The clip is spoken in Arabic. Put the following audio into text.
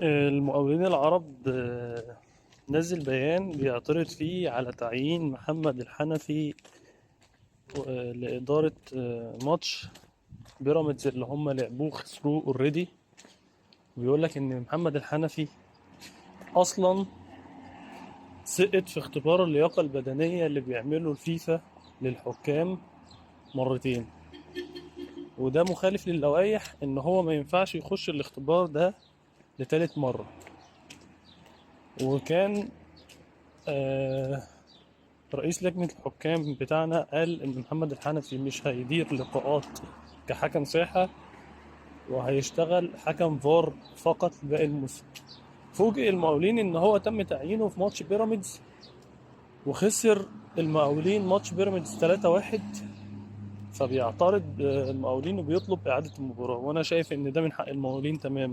المقاولين العرب نزل بيان بيعترض فيه على تعيين محمد الحنفي لإدارة ماتش بيراميدز اللي هم لعبوه خسروه اوريدي. بيقول لك إن محمد الحنفي أصلا سقط في اختبار اللياقة البدنية اللي بيعمله الفيفا للحكام مرتين، وده مخالف للوائح إن هو ما ينفعش يخش الاختبار ده لتالت مرة. وكان آه رئيس لجنة الحكام بتاعنا قال إن محمد الحنفي مش هيدير لقاءات كحكم ساحة، وهيشتغل حكم فار فقط باقي الموسم. فوجئ المقاولين إن هو تم تعيينه في ماتش بيراميدز، وخسر المقاولين ماتش بيراميدز 3-1. فبيعترض المقاولين وبيطلب إعادة المباراة، وأنا شايف إن ده من حق المقاولين تماما.